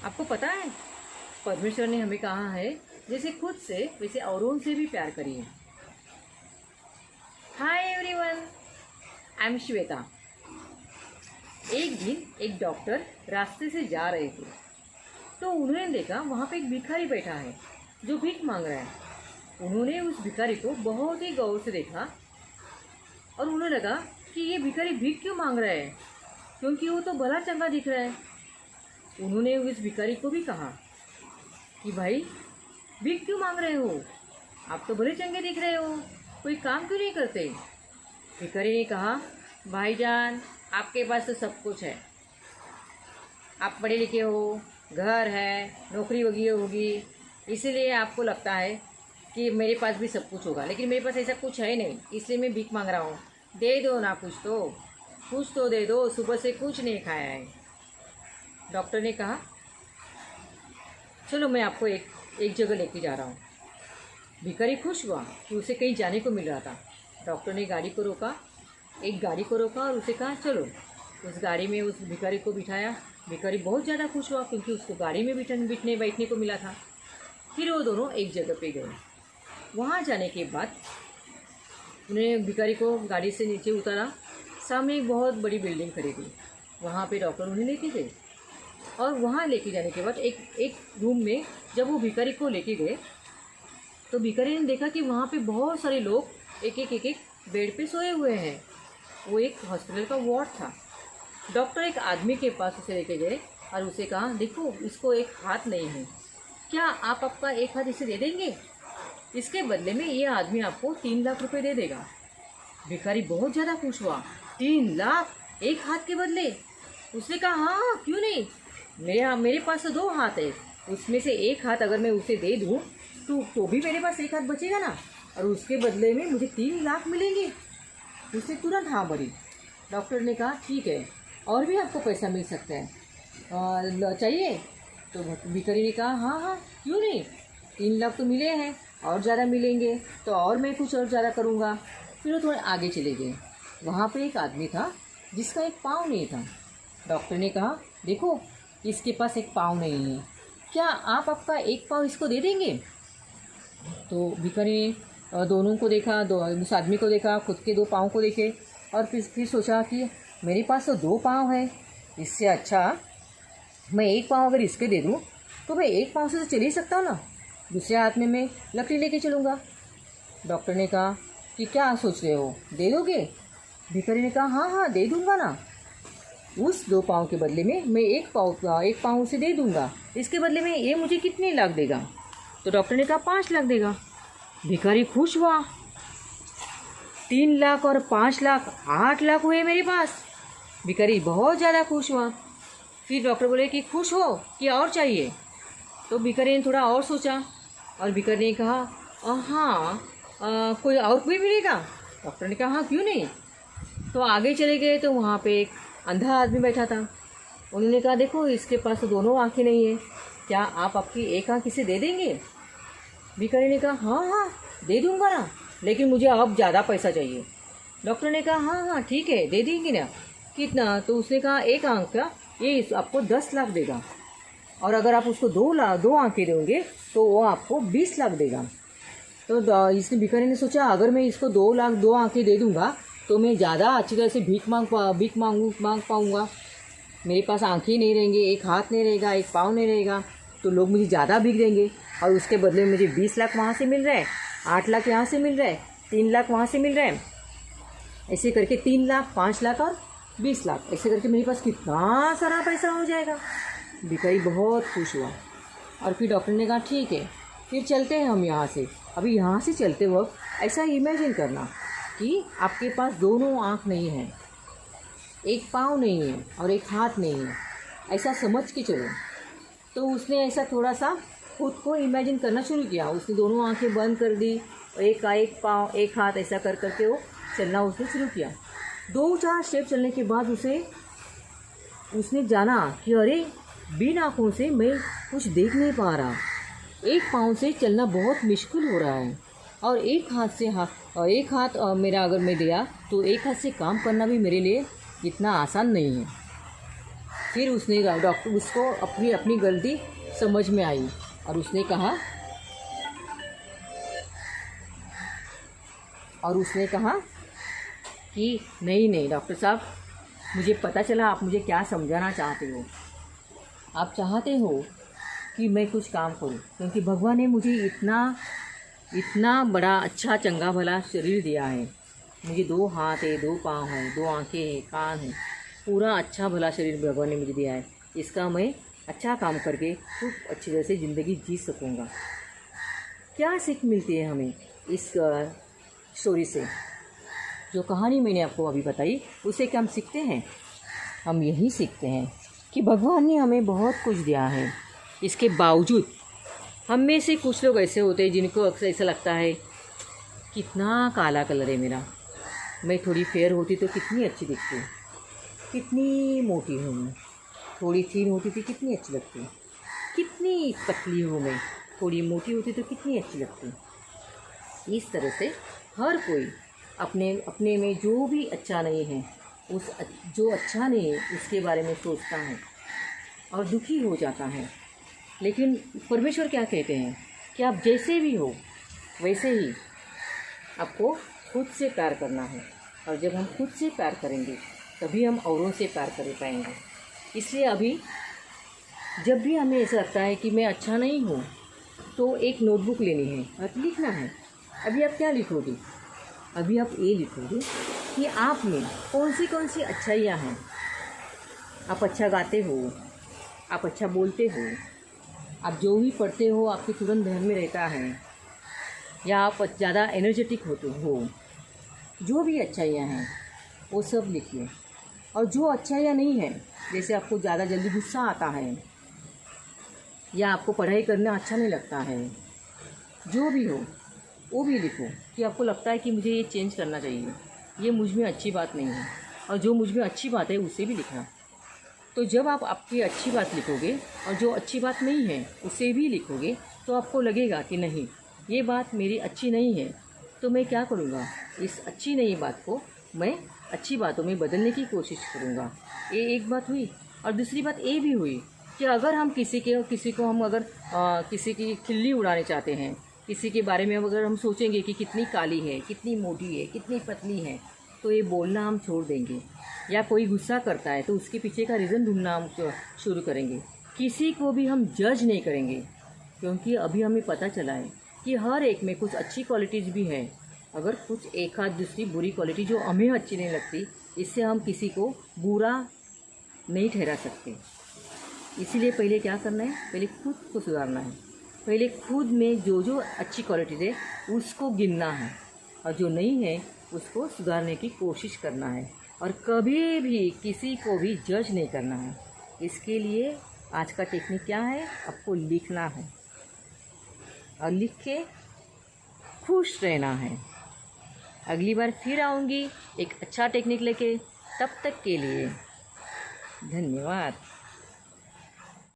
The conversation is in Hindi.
आपको पता है परमेश्वर ने हमें कहा है जैसे खुद से वैसे औरों से भी प्यार करिए। Hi everyone, I am Shweta. एक दिन एक डॉक्टर रास्ते से जा रहे थे तो उन्होंने देखा वहाँ पे एक भिखारी बैठा है जो भीख मांग रहा है। उन्होंने उस भिखारी को बहुत ही गौर से देखा और उन्हें लगा कि ये भिखारी भीख क्यों मांग रहा है, क्योंकि वो तो भला चंगा दिख रहा है। उन्होंने उस भिखारी को भी कहा कि भाई भीख क्यों मांग रहे हो, आप तो भले चंगे दिख रहे हो, कोई काम क्यों नहीं करते। भिखारी ने कहा भाईजान आपके पास तो सब कुछ है, आप पढ़े लिखे हो, घर है, नौकरी वगैरह होगी, इसीलिए आपको लगता है कि मेरे पास भी सब कुछ होगा, लेकिन मेरे पास ऐसा कुछ है नहीं, इसलिए मैं भीख मांग रहा हूँ। दे दो ना, कुछ तो दे दो, सुबह से कुछ नहीं खाया है। डॉक्टर ने कहा चलो मैं आपको एक जगह लेके जा रहा हूँ। भिखारी खुश हुआ कि उसे कहीं जाने को मिल रहा था। डॉक्टर ने एक गाड़ी को रोका और उसे कहा चलो। उस गाड़ी में उस भिखारी को बिठाया। भिखारी बहुत ज़्यादा खुश हुआ क्योंकि उसको गाड़ी में बैठने को मिला था। फिर वो दोनों एक जगह पे गए। वहाँ जाने के बाद उन्हें भिखारी को गाड़ी से नीचे उतारा। सामने एक बहुत बड़ी बिल्डिंग खड़ी थी। वहाँ पे डॉक्टर उन्हें लेके गए और वहाँ लेके जाने के बाद एक रूम में जब वो भिखारी को लेके गए तो भिखारी ने देखा कि वहाँ पे बहुत सारे लोग एक बेड पे सोए हुए हैं। वो एक हॉस्पिटल का वार्ड था। डॉक्टर एक आदमी के पास उसे लेके गए और उसे कहा देखो इसको एक हाथ नहीं है, क्या आप आपका एक हाथ इसे दे देंगे, इसके बदले में ये आदमी आपको 3 लाख रुपए दे देगा। भिखारी बहुत ज़्यादा खुश हुआ। 3 लाख एक हाथ के बदले? उसने कहा हाँ क्यों नहीं, मेरे पास तो 2 हाथ है, उसमें से एक हाथ अगर मैं उसे दे दूँ तो भी मेरे पास एक हाथ बचेगा ना, और उसके बदले में मुझे 3 लाख मिलेंगे। उसने तुरंत हाँ भरी। डॉक्टर ने कहा ठीक है, और भी आपको पैसा मिल सकता है, चाहिए? तो भिखारी ने कहा हाँ क्यों नहीं, 3 लाख तो मिले हैं, और ज़्यादा मिलेंगे तो और मैं कुछ और ज़्यादा करूँगा। फिर वो थोड़े आगे चले गए। वहाँ पे एक आदमी था जिसका एक पाँव नहीं था। डॉक्टर ने कहा देखो इसके पास एक पाँव नहीं है, क्या आप आपका एक पाँव इसको दे देंगे? तो भिखारी ने दोनों को देखा, उस आदमी को देखा, खुद के 2 पाँव को देखे और फिर सोचा कि मेरे पास तो 2 पाँव है, इससे अच्छा मैं एक पाँव अगर इसके दे दूँ तो मैं एक पाँव से तो चल ही सकता हूँ ना, दूसरे हाथ में मैं लकड़ी लेके चलूँगा। डॉक्टर ने कहा कि क्या सोच रहे हो, दे दोगे? भिखारी ने कहा हाँ दे दूँगा ना, उस 2 पाँव के बदले में मैं एक पाँव उसे दे दूँगा, इसके बदले में ये मुझे कितने लाख देगा? तो डॉक्टर ने कहा 5 लाख देगा। भिखारी खुश हुआ, 3 लाख और 5 लाख 8 लाख हुए मेरे पास। भिखारी बहुत ज़्यादा खुश हुआ। फिर डॉक्टर बोले कि खुश हो कि और चाहिए? तो भिखारी ने थोड़ा और सोचा और भिखारी ने कहा कोई मिलेगा? डॉक्टर ने कहा हाँ क्यों नहीं। तो आगे चले गए तो वहाँ पे एक अंधा आदमी बैठा था। उन्होंने कहा देखो इसके पास तो दोनों आँखें नहीं है, क्या आप आपकी एक आँख इसे दे देंगे? भिखारी ने कहा हाँ दे दूँगा ना, लेकिन मुझे अब ज़्यादा पैसा चाहिए। डॉक्टर ने कहा हाँ ठीक है दे देंगे ना, कितना? तो उसने कहा एक आँख का ये आपको 10 लाख देगा, और अगर आप उसको 2 आँखें देंगे तो वो आपको 20 लाख देगा। तो इसने भिखारी ने सोचा अगर मैं इसको 2 आँखें दे दूँगा तो मैं ज़्यादा अच्छी तरह से भीख मांग पाऊँगा। मेरे पास आँखें नहीं रहेंगे, एक हाथ नहीं रहेगा, एक पाँव नहीं रहेगा, तो लोग मुझे ज़्यादा भीख देंगे, और उसके बदले में मुझे 20 लाख वहाँ से मिल रहा है, 8 लाख यहाँ से मिल रहा है, 3 लाख वहाँ से मिल रहा है, ऐसे करके 3 लाख 5 लाख और 20 लाख, ऐसे करके मेरे पास कितना सारा पैसा हो जाएगा। भिखारी बहुत खुश हुआ। और फिर डॉक्टर ने कहा ठीक है फिर चलते हैं हम यहाँ से। अभी यहाँ से चलते वक्त ऐसा इमेजिन करना कि आपके पास दोनों आँख नहीं है, एक पाँव नहीं है और एक हाथ नहीं है, ऐसा समझ के चलो। तो उसने ऐसा थोड़ा सा खुद को इमेजिन करना शुरू किया। उसने दोनों आँखें बंद कर दी और एक पाँव एक हाथ ऐसा कर करके वो चलना उसने शुरू किया। 2-4 स्टेप चलने के बाद उसने जाना कि अरे बिन आँखों से मैं कुछ देख नहीं पा रहा, एक पाँव से चलना बहुत मुश्किल हो रहा है, और एक हाथ मेरा अगर मैं दिया तो एक हाथ से काम करना भी मेरे लिए इतना आसान नहीं है। फिर उसने डॉक्टर उसको अपनी अपनी गलती समझ में आई और उसने कहा कि नहीं डॉक्टर साहब, मुझे पता चला आप मुझे क्या समझाना चाहते हो। आप चाहते हो कि मैं कुछ काम करूं, क्योंकि भगवान ने मुझे इतना बड़ा अच्छा चंगा भला शरीर दिया है। मुझे 2 हाथ है, 2 पाँव हैं, 2 आँखें हैं, कान हैं, पूरा अच्छा भला शरीर भगवान ने मुझे दिया है। इसका मैं अच्छा काम करके खूब अच्छी तरह से ज़िंदगी जी सकूँगा। क्या सीख मिलती है हमें इस स्टोरी से? जो कहानी मैंने आपको अभी बताई, उससे क्या हम सीखते हैं? हम यही सीखते हैं कि भगवान ने हमें बहुत कुछ दिया है। इसके बावजूद हम में से कुछ लोग ऐसे होते हैं जिनको अक्सर ऐसा लगता है, कितना काला कलर है मेरा, मैं थोड़ी फेयर होती तो कितनी अच्छी दिखती, कितनी मोटी हूँ मैं, थोड़ी थीन होती थी कितनी अच्छी लगती, कितनी पतली हूँ मैं, थोड़ी मोटी होती तो कितनी अच्छी लगती। इस तरह से हर कोई अपने में जो भी अच्छा नहीं है, जो अच्छा नहीं है उसके बारे में सोचता है और दुखी हो जाता है। लेकिन परमेश्वर क्या कहते हैं कि आप जैसे भी हो वैसे ही आपको खुद से प्यार करना है, और जब हम खुद से प्यार करेंगे तभी हम औरों से प्यार कर पाएंगे। इसलिए अभी जब भी हमें ऐसा लगता है कि मैं अच्छा नहीं हूँ, तो एक नोटबुक लेनी है और लिखना है। अभी आप क्या लिखोगे? अभी आप ये लिखोगे कि आप में कौन सी अच्छाइयाँ हैं। आप अच्छा गाते हो, आप अच्छा बोलते हो, आप जो भी पढ़ते हो आपके तुरंत ध्यान में रहता है, या आप ज़्यादा एनर्जेटिक होते हो। जो भी अच्छाइयाँ हैं वो सब लिखिए। और जो अच्छाइयाँ नहीं हैं, जैसे आपको ज़्यादा जल्दी गुस्सा आता है, या आपको पढ़ाई करना अच्छा नहीं लगता है, जो भी हो वो भी लिखो कि आपको लगता है कि मुझे ये चेंज करना चाहिए, ये मुझ में अच्छी बात नहीं है। और जो मुझ में अच्छी बात है उसे भी लिखना। तो जब आप आपकी अच्छी बात लिखोगे और जो अच्छी बात नहीं है उसे भी लिखोगे, तो आपको लगेगा कि नहीं, ये बात मेरी अच्छी नहीं है, तो मैं क्या करूँगा, इस अच्छी नहीं बात को मैं अच्छी बातों में बदलने की कोशिश करूँगा। ये एक बात हुई। और दूसरी बात ये भी हुई कि अगर हम किसी को हम अगर किसी की खिल्ली उड़ाने चाहते हैं, किसी के बारे में अगर हम सोचेंगे कि कितनी काली है, कितनी मोटी है, कितनी पतली है, तो ये बोलना हम छोड़ देंगे। या कोई गुस्सा करता है तो उसके पीछे का रीज़न ढूंढना हम शुरू करेंगे। किसी को भी हम जज नहीं करेंगे, क्योंकि अभी हमें पता चला है कि हर एक में कुछ अच्छी क्वालिटीज़ भी हैं। अगर कुछ एक आध दूसरी बुरी क्वालिटी जो हमें अच्छी नहीं लगती, इससे हम किसी को बुरा नहीं ठहरा सकते। इसीलिए पहले क्या करना है, पहले खुद को सुधारना है। पहले खुद में जो अच्छी क्वालिटीज़ है उसको गिनना है, और जो नहीं है उसको सुधारने की कोशिश करना है। और कभी भी किसी को भी जज नहीं करना है। इसके लिए आज का टेक्निक क्या है, आपको लिखना है और लिख के खुश रहना है। अगली बार फिर आऊँगी एक अच्छा टेक्निक लेके। तब तक के लिए धन्यवाद।